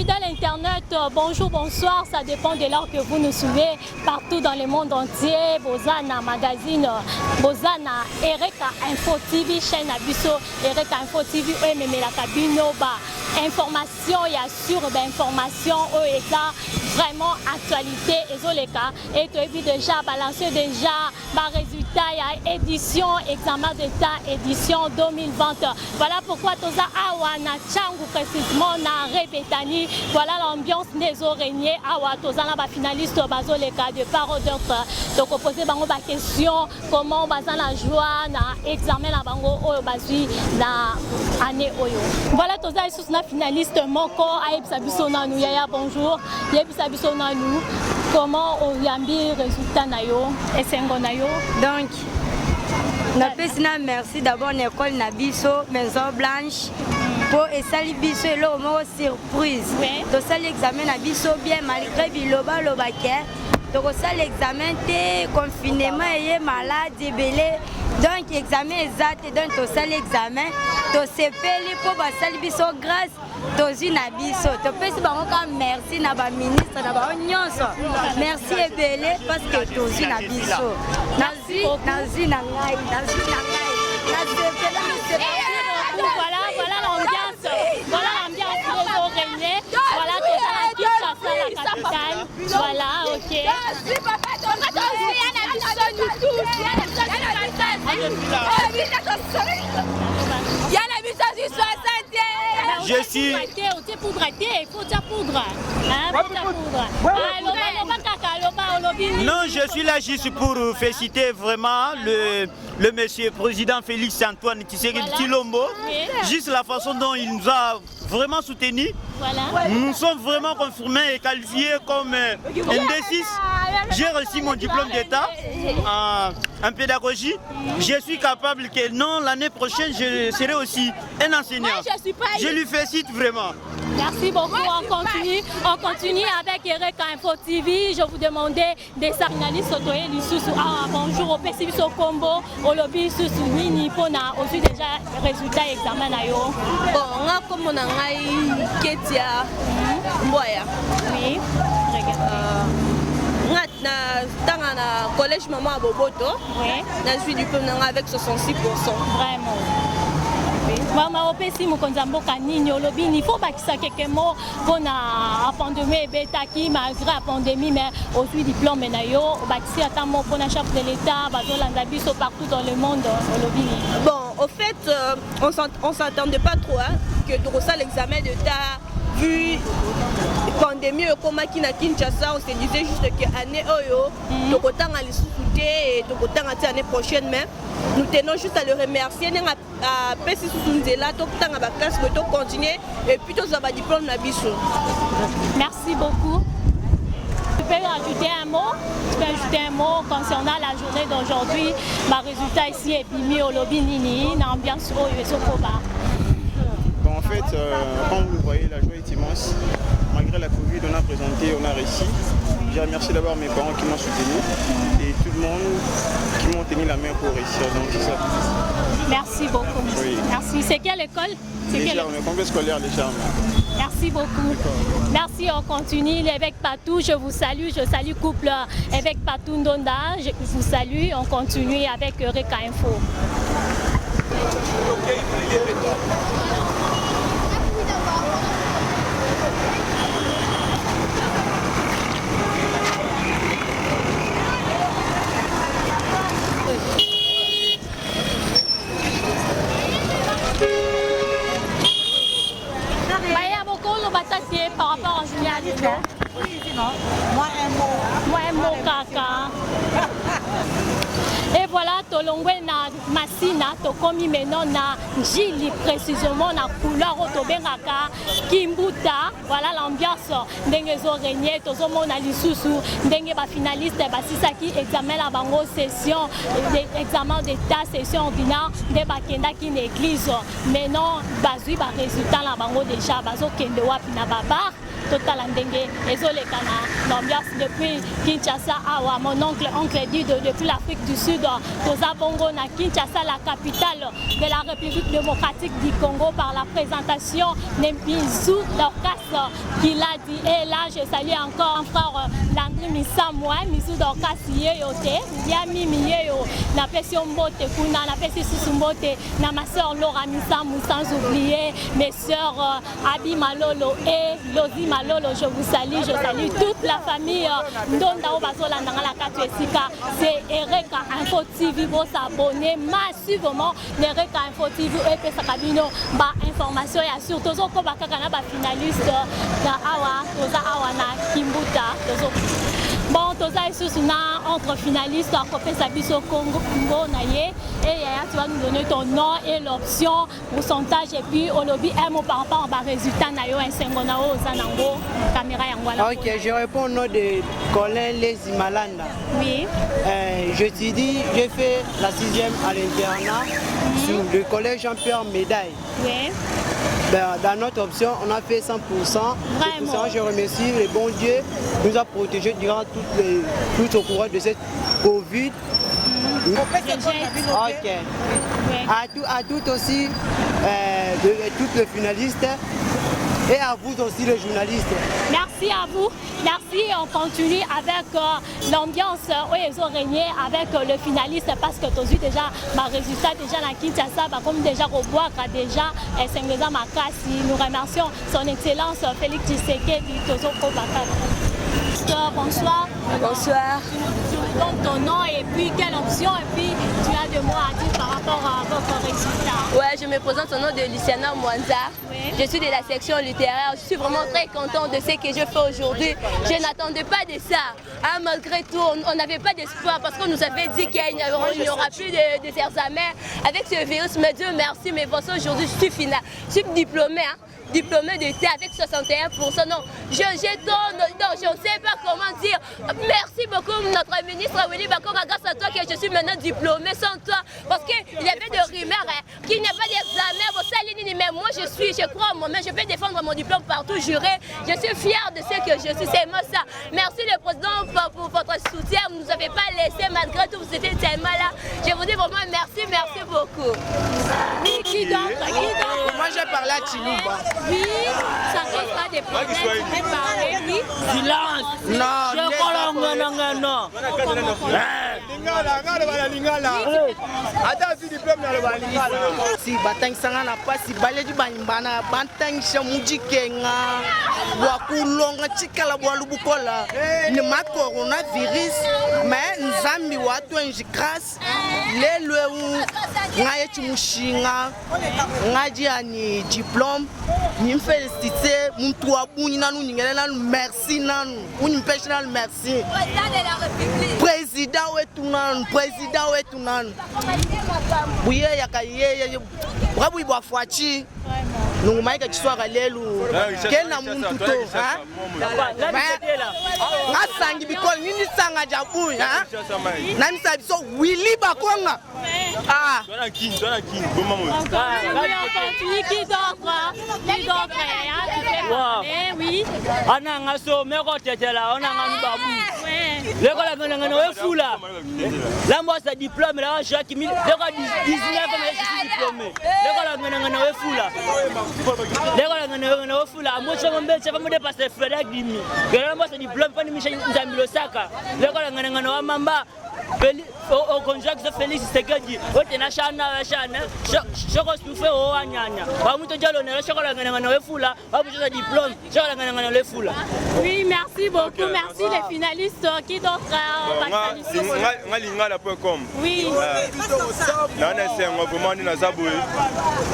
fidèles internet, bonjour, bonsoir, ça dépend de l'heure que vous nous suivez partout dans le monde entier. Bozana Magazine, Bozana Ereka Info TV, chaîne Abisso, Ereka Info TV, la Cabino, information, il y a sur information, vraiment actualité, et tu as vu déjà balancer déjà, résultat, il y a édition, examen d'état, édition 2020. Voilà pourquoi tous awa na changu précisément na répétani. Voilà l'ambiance des oreillers awa tous na finaliste bazoleka de part d'autres. Donc poser bango ba question comment bazan la joie na examen la bango oyo bazui na année oyo. Voilà tous sous na finaliste moko aibisa biso na nous yaya bonjour. Yebisa biso na nous comment on yambi résultat na yo esengo na yo. Donc merci d'abord l'école Nabiso Maison Blanche pour essayer biso et l'homme surprise. Donc ça l'examen Nabiso bien malgré biloba lobake. Donc ça l'examen t'es confinement et malade belé. Donc examen exact donc tout ça l'examen. Donc c'est payé pour basali biso grâce Tozi Nabiso. Donc merci beaucoup merci na ba ministre na ba nyonso. Merci ebele parce que Tozi Nabiso. Nazi na ngai. Voilà l'ambiance. Voilà l'ambiance des oreillers. Voilà la capitale. Voilà, ok. Je suis... Non, je suis là juste pour féliciter vraiment le monsieur président Félix Antoine Tshisekedi Tshilombo. Juste la façon dont il nous a vraiment soutenus. Voilà. Nous sommes vraiment confirmés et qualifiés comme ND6. J'ai reçu mon diplôme d'état en pédagogie. Je suis capable que non, l'année prochaine, je serai aussi un enseignant. Je lui félicite vraiment. Merci beaucoup. On continue avec Ereka Info TV. Je vous demandais des finalistes bonjour au PCB au combo, au lobby sous Nini Pona, aussi déjà résultat examen na yo. Bon, on a comme on a Ketia Mboya. Oui. Dans le collège Maman à Boboto, je suis diplôme avec 66%. Vraiment. Maman, opesi mukonzambo kanini olobini faut bakisa quelque mot pour la pandémie betaki malgré la pandémie mais aussi diplôme na yo bakisi ata mot pour la chef de l'état bazolanda biso partout dans le monde olobini. Bon, au fait on s'attendait pas trop que tu reçois l'examen d'état vu pandémie comme qui na Kinshasa, on se disait juste que année oyo to kotanga lisusu et to kotanga l'année prochaine mais nous tenons juste à le remercier à pesi sunzela to kotanga ba classe que to continuer et puis to za ba diplôme na biso. Merci beaucoup. Tu peux ajouter un mot concernant la journée d'aujourd'hui, ma résultat ici est bimi au lobby nini, une ambiance oyo esokoba. Bon, en fait, comme vous le voyez, la joie est immense. Malgré la Covid, on a présenté, on a réussi. Je remercie d'abord mes parents qui m'ont soutenu et tout le monde qui m'ont tenu la main pour réussir. Donc c'est ça. Merci beaucoup. Oui. Merci. C'est quelle école? Les Charmes, complexe scolaire Les Charmes. Merci beaucoup. Merci, on continue. L'évêque Patou, je vous salue. Je salue couple évêque Patou Ndonda. Je vous salue. On continue avec Ereka Info. Par rapport à Julien Alison. Moi un mot caca. Et voilà, tolongwe na masina tokomi maintenant na Gili précisément na couleur otobengaka Kimbuta. Voilà l'ambiance ndenge zo régner tozomo na lisusu ndenge ba finaliste basisaki examen la bango session examen d'état session ordinaire de bakenda ki l'église. Maintenant bazui ba résultat la bango déjà bazo kende wapi na babar total ndenge ezolekana l'ambiance depuis Kinshasa awa mon oncle dit depuis l'Afrique du Sud toza bongo na Kinshasa la capitale de la République démocratique du Congo par la présentation de Mizou Dorcas qui l'a dit et là je salue encore un frère Landry Misamwa Mizou Dorcas yeyote yami miyeyo na pesi mbote kuna na pesi susumbote na ma sœur Laura Misamou sans oublier mes sœurs Abi Malolo et Lozi Malolo je vous salue toute la famille Ndonda Obazola Nangala Katuesika c'est Ereka Info TV pour s'abonner massivement Ereka Info TV et Sakabino ba information et surtout ko bakaka ba finaliste da awa toza awa na Kimbuta bon toza sous na entre finalistes à Copé Sabiso Congo naye et Yaya tu vas nous donner ton nom et l'option pourcentage et puis au lobby un mot par rapport au résultat na yoensengona o zanango caméra yangwala. OK, je réponds au nom de Colin Lezi Malanda. Oui. J'étudie, j'ai fait la 6e à l'internat sur le collège Jean-Pierre Médaille. Oui. Dans notre option, on a fait 100%. Vraiment. Pour ça, je remercie le bon Dieu qui nous a protégés durant tout au courant de cette Covid. OK. À toutes aussi, toutes les finalistes. Et à vous aussi les journalistes. Merci à vous. Merci. On continue avec l'ambiance où ils ont régné avec le finaliste parce que tu as vu déjà ma résultat déjà dans Kinshasa, comme déjà au bois déjà et c'est nous remercions son excellence Félix Tshisekedi Tozo Kobaka. Bonsoir. Bonsoir. Tu donnes ton nom et puis quelle option et puis tu as de mots à dire par rapport à votre résultat. Ouais, je me présente au nom de Luciana Mwanza. Oui. Je suis de la section littéraire. Je suis vraiment très contente de ce que je fais aujourd'hui. Je n'attendais pas de ça. Hein, malgré tout, on n'avait pas d'espoir parce qu'on nous avait dit qu'il n'y aura plus de examens avec ce virus. Mais Dieu merci, mais pour ça aujourd'hui je suis diplômée. Hein. Diplômé d'été avec 61%. Non, je ne sais pas comment dire. Merci beaucoup notre ministre Willy Bakonga, grâce à toi que je suis maintenant diplômé sans toi. Parce qu'il y avait des rumeurs qu'il n'y a pas d'examen. Mais moi je crois en moi-même, je peux défendre mon diplôme partout, juré. Je suis fière de ce que je suis, c'est moi ça. Merci le président pour votre soutien. Vous ne nous avez pas laissé malgré tout, vous étiez tellement là. Je vous dis vraiment merci beaucoup. Qui donc? Moi j'ai parlé à Chilouba. Oui, ça cause pas des problèmes, tu peux parler, oui. Silence. Non, non. Si batang sanga na pasi baleji bana bantang shamujikenga wakulonga chikala bwalubukola ni ma coronavirus mais nzambi watu enjikras lelwe ngaye chimushinga ngaji ani diplôme ni féliciter muntu wabunyi nanu nyingele nanu merci nanu unimpeshe nanu merci président wetu nanu buye yakaye brabu ibwa fwachi nungumaika chiswaka lelu kena muntu to ha ngasangi bikolo nini sanga jabuyi ha nani sabiso Willy Bakonga ah dona king boma mo qui d'autre oui ana ngaso meko tetela ona ngani babu leko la ngana wefula la moi sa diplôme la Jacques 19 je suis diplômé leko la ngana wefula leko la ngana wefula moi je m'embête ça va me dépasser Frédéric Dimi que la moi sa diplôme pas ni Michel Nzambilo Saka leko la ngana wa mamba au contrat que Félix Tshisekedi otena shana je reçois au anyanya ba muto jalo ne chokola ngana wefula ba buja diplôme chokola ngana wefula. Oui, merci beaucoup, merci les finalistes qui d'autre ngalinga.com. Oui. Nana c'est un vraiment na zaboué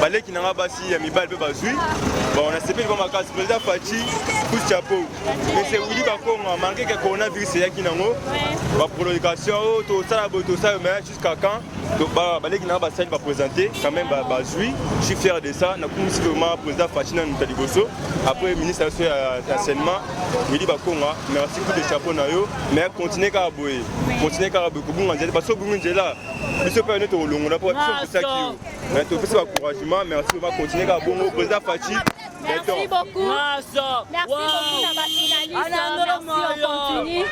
baleki nanga basi ya mibal pe bazui bon on a sepé comme casse président Fati coup chapeau mais c'est Willy Bakonga manqué que coronavirus ya kinango ba prolongation to ça mais jusqu'à quand baleki nanga basani va présenter quand même bazui je suis fier de ça na kumisi vraiment président Fati na Ntaligoso après ministre de l'enseignement Willy Bakonga merci pour le chapeau na yo mais continuez ka boye kubunga nzela parce que bunga nzela biso pa neto longo na pour ça qui mais to pesa encouragement merci on va continuer ka bongo président Fati Merci beaucoup. Merci beaucoup, Naba finaliste. Merci, on continue.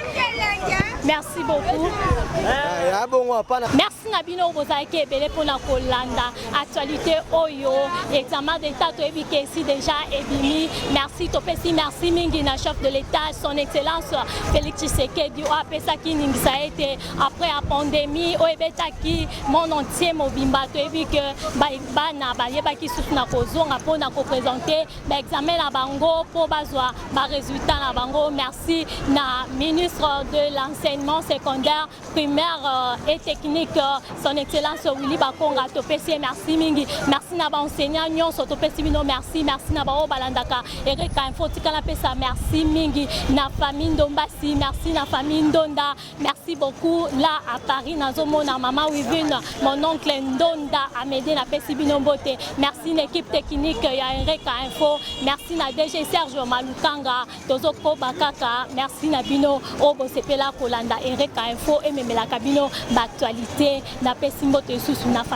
Merci beaucoup. Merci Nabino Bozake Bele pour la Kolanda. Actualité Oyo, examen d'État Toebike ici déjà Ebimi. Merci Topesi, merci Mingina, chef de l'État, son Excellence Félix Tshisekedi. Apesaki Ningisa été après la pandémie, Oebetaki, mon entier Mobimba Toebike, Baibana, Bayebaki Soutna Kozonga pour nous présenter l'examen la Bango pour bazwa, résultat la Bango. Merci na ministre de l'enseignement secondaire, primaire et technique, son Excellence Willy Bakonga Topesi. Merci Mingi, merci na ba enseignant nyonso Topesi bino, merci na ba Balandaka Erika Info Tikala Pesa, merci Mingi na famille Ndombasi, merci na famille Ndonda, merci beaucoup là à Paris nazomona maman Wivune, mon oncle Ndonda Amédé na Pesi bino Mbote, merci l'équipe technique ya Erika Info, merci na DG Serge Malukanga Tozoko Bakaka, merci na bino Obo Sepela Kolanda Erika Info et Memela Kabino d'actualité na Pesi Mbote sous na